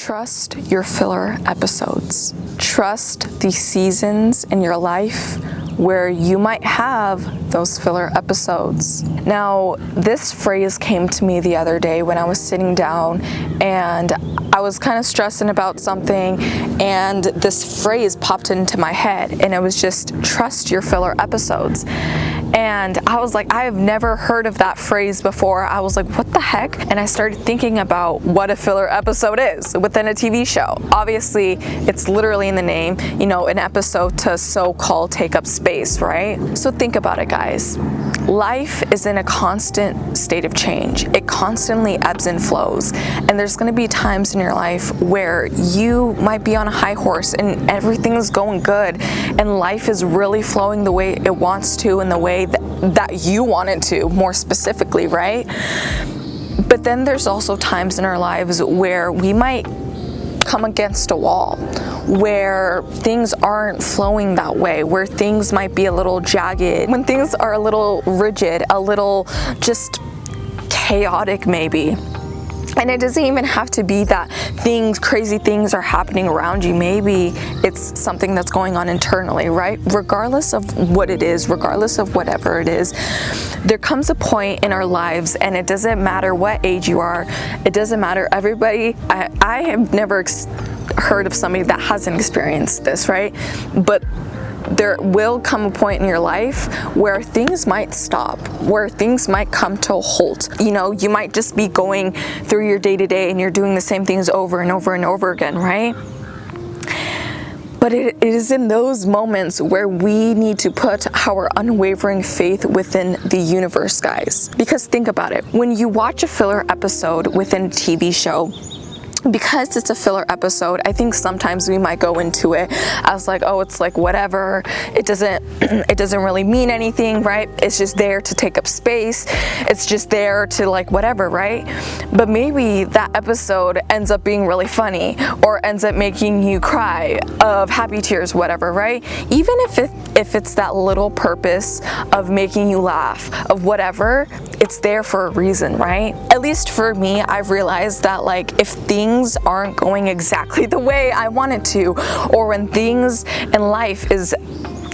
Trust your filler episodes. Trust the seasons in your life where you might have those filler episodes. Now, this phrase came to me the other day when I was sitting down and I was kind of stressing about something, and this phrase popped into my head, and it was just trust your filler episodes. And I was like, I have never heard of that phrase before. I was like, what the heck? And I started thinking about what a filler episode is within a TV show. Obviously, it's literally in the name, an episode to so-called take up space, right? So think about it, guys. Life is in a constant state of change. It constantly ebbs and flows. And there's going to be times in your life where you might be on a high horse and everything's going good and life is really flowing the way it wants to, in the way that you want it to, more specifically, right? But then there's also times in our lives where we might come against a wall, where things aren't flowing that way, where things might be a little jagged, when things are a little rigid, a little just chaotic maybe. And it doesn't even have to be that crazy things are happening around you. Maybe it's something that's going on internally, right? Regardless of what it is, regardless of whatever it is, there comes a point in our lives, and it doesn't matter what age you are, it doesn't matter. Everybody, I have never heard of somebody that hasn't experienced this, right? But there will come a point in your life where things might stop, where things might come to a halt. You might just be going through your day-to-day and you're doing the same things over and over and over again, right? But it is in those moments where we need to put our unwavering faith within the universe, guys. Because think about it. When you watch a filler episode within a TV show, because it's a filler episode, I think sometimes we might go into it as like, oh, it's like whatever. It doesn't really mean anything, right? It's just there to take up space. It's just there to like whatever, right? But maybe that episode ends up being really funny, or ends up making you cry of happy tears, whatever, right? Even if it's that little purpose of making you laugh, of whatever, it's there for a reason, right? At least for me, I've realized that like if things aren't going exactly the way I want it to, or when things in life is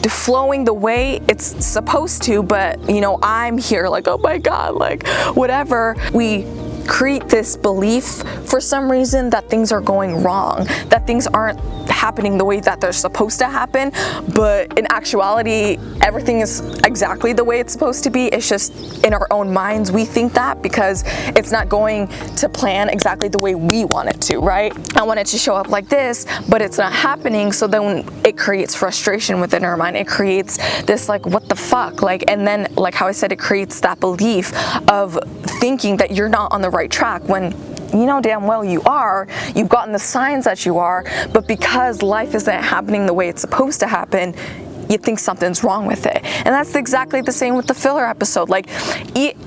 flowing the way it's supposed to, but I'm here like, oh my God, like whatever, we create this belief for some reason that things are going wrong, that things aren't happening the way that they're supposed to happen, but in actuality everything is exactly the way it's supposed to be. It's just in our own minds we think that, because it's not going to plan exactly the way we want it to, right? I want it to show up like this, but it's not happening. So then it creates frustration within our mind. It creates this like, what the fuck, like, and then like how I said, it creates that belief of thinking that you're not on the right track, when damn well you are. You've gotten the signs that you are, but because life isn't happening the way it's supposed to happen, you think something's wrong with it. And that's exactly the same with the filler episode. Like,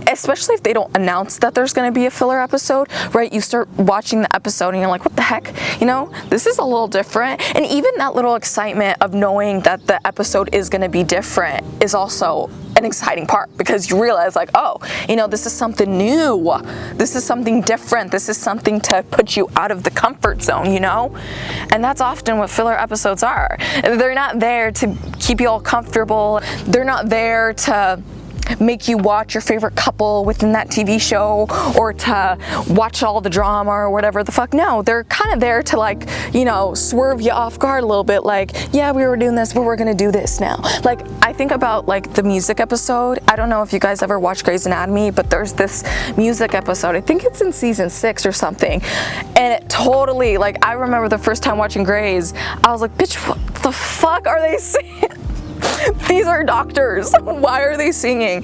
especially if they don't announce that there's going to be a filler episode, right? You start watching the episode and you're like, what the heck? This is a little different. And even that little excitement of knowing that the episode is going to be different is also an exciting part, because you realize like, oh, this is something new. This is something different. This is something to put you out of the comfort zone, And that's often what filler episodes are. They're not there to keep you all comfortable. They're not there to make you watch your favorite couple within that TV show, or to watch all the drama or whatever the fuck. No, they're kind of there to like, swerve you off guard a little bit. Like, yeah, we were doing this, but we're gonna do this now. Like, I think about like the music episode. I don't know if you guys ever watched Grey's Anatomy, but there's this music episode. I think it's in season 6 or something. And it totally, like, I remember the first time watching Grey's, I was like, bitch, what the fuck are they saying? These are doctors. Why are they singing?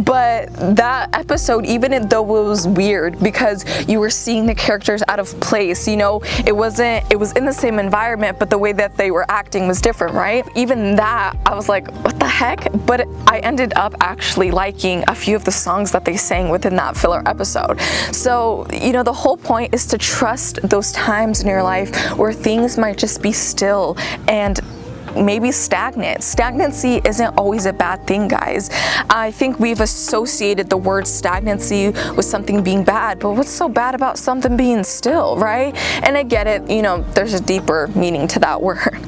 But that episode, even though it was weird, because you were seeing the characters out of place, it was in the same environment, but the way that they were acting was different, right? Even that, I was like, what the heck? But I ended up actually liking a few of the songs that they sang within that filler episode. So, the whole point is to trust those times in your life where things might just be still, and maybe stagnant. Stagnancy isn't always a bad thing, guys. I think we've associated the word stagnancy with something being bad, but what's so bad about something being still, right? And I get it, there's a deeper meaning to that word.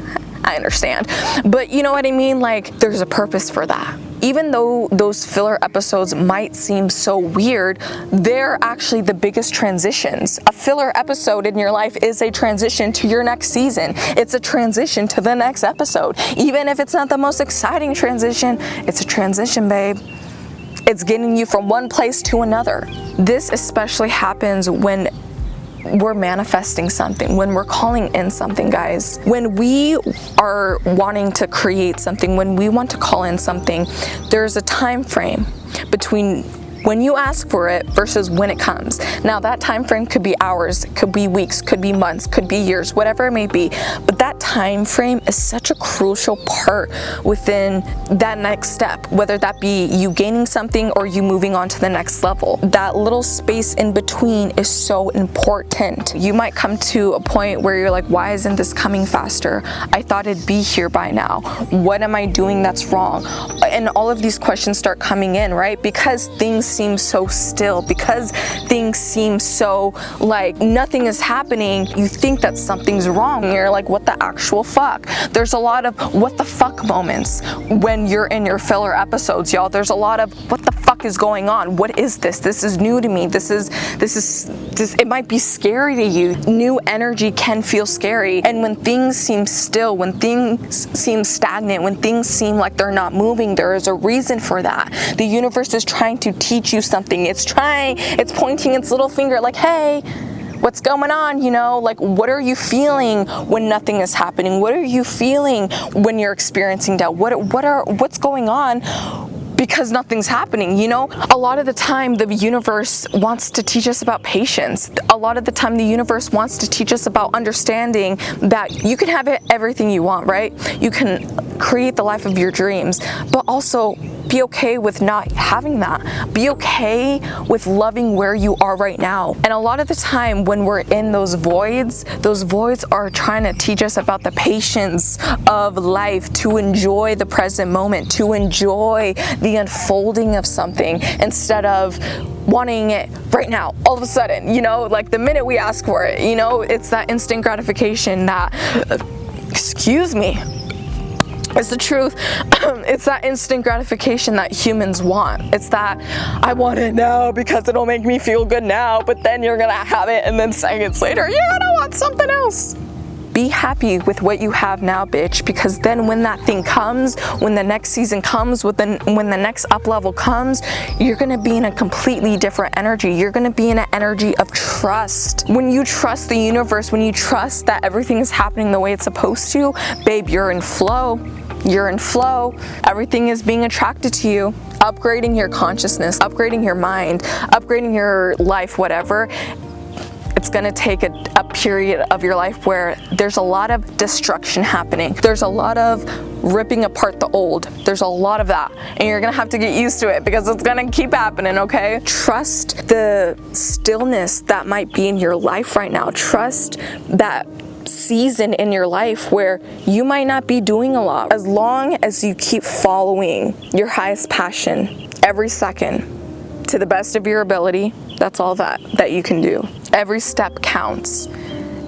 I understand. But you know what I mean? Like, there's a purpose for that. Even though those filler episodes might seem so weird, they're actually the biggest transitions. A filler episode in your life is a transition to your next season. It's a transition to the next episode. Even if it's not the most exciting transition, it's a transition, babe. It's getting you from one place to another. This especially happens when we're manifesting something, when we're calling in something, guys. When we are wanting to create something, when we want to call in something, there's a time frame between when you ask for it versus when it comes. Now, that time frame could be hours, could be weeks, could be months, could be years, whatever it may be. But that time frame is such a crucial part within that next step, whether that be you gaining something or you moving on to the next level. That little space in between is so important. You might come to a point where you're like, why isn't this coming faster? I thought it'd be here by now. What am I doing that's wrong? And all of these questions start coming in, right? Because things seem so still, because things seem so like nothing is happening, you think that something's wrong. You're like, what the actual fuck? There's a lot of what the fuck moments when you're in your filler episodes, y'all. There's a lot of what the fuck is going on? What is this? This is new to me. This it might be scary to you. New energy can feel scary. And when things seem still, when things seem stagnant, when things seem like they're not moving, there is a reason for that. The universe is trying to teach you something. It's pointing its little finger like, hey, what's going on? Like, what are you feeling when nothing is happening? What are you feeling when you're experiencing doubt? What's going on? Because nothing's happening, A lot of the time, the universe wants to teach us about patience. A lot of the time, the universe wants to teach us about understanding that you can have everything you want, right? You can create the life of your dreams, but also be okay with not having that. Be okay with loving where you are right now. And a lot of the time when we're in those voids are trying to teach us about the patience of life, to enjoy the present moment, to enjoy the unfolding of something instead of wanting it right now, all of a sudden, like the minute we ask for it, it's that instant gratification that, excuse me, it's the truth. It's that instant gratification that humans want. It's that I want it now because it'll make me feel good now, but then you're gonna have it and then seconds later, you're gonna want something else. Be happy with what you have now, bitch, because then when that thing comes, when the next season comes, when the next up level comes, you're gonna be in a completely different energy. You're gonna be in an energy of trust. When you trust the universe, when you trust that everything is happening the way it's supposed to, babe, you're in flow. You're in flow. Everything is being attracted to you. Upgrading your consciousness, upgrading your mind, upgrading your life, whatever. It's gonna take a period of your life where there's a lot of destruction happening. There's a lot of ripping apart the old. There's a lot of that. And you're gonna have to get used to it because it's gonna keep happening, okay? Trust the stillness that might be in your life right now. Trust that season in your life where you might not be doing a lot. As long as you keep following your highest passion every second to the best of your ability, that's all that you can do. Every step counts.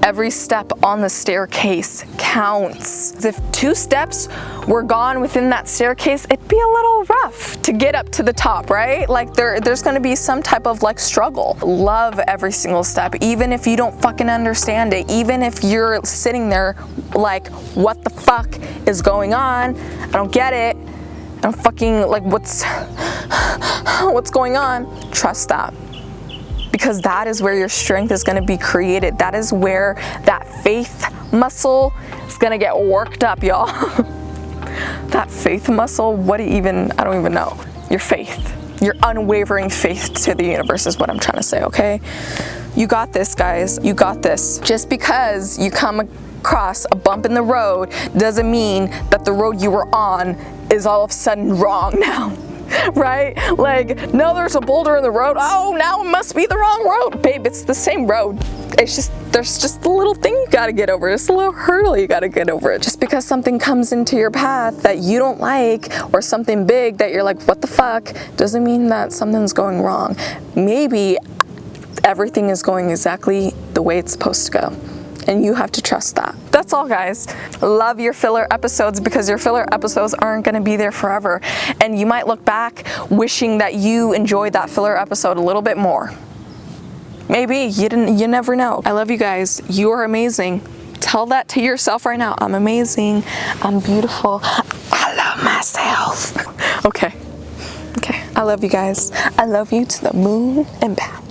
Every step on the staircase counts. If 2 steps were gone within that staircase, it'd be a little rough to get up to the top, right? Like there's gonna be some type of like struggle. Love every single step, even if you don't fucking understand it, even if you're sitting there like, what the fuck is going on? I don't get it. I don't fucking, like, what's going on? Trust that. Because that is where your strength is going to be created. That is where that faith muscle is going to get worked up, y'all. That faith muscle, I don't even know. Your faith, your unwavering faith to the universe is what I'm trying to say, okay? You got this, guys. You got this. Just because you come across a bump in the road doesn't mean that the road you were on is all of a sudden wrong now. Right? Like, no, there's a boulder in the road. Oh, now it must be the wrong road. Babe, it's the same road. It's just there's just a little thing you gotta get over, just a little hurdle you gotta get over. Just because something comes into your path that you don't like, or something big that you're like, what the fuck, doesn't mean that something's going wrong. Maybe everything is going exactly the way it's supposed to go, and you have to trust that. That's all, guys. Love your filler episodes, because your filler episodes aren't going to be there forever, and you might look back wishing that you enjoyed that filler episode a little bit more. Maybe you didn't. You never know. I love you guys. You are amazing. Tell that to yourself right now. I'm amazing. I'm beautiful. I love myself. Okay. I love you guys. I love you to the moon and back.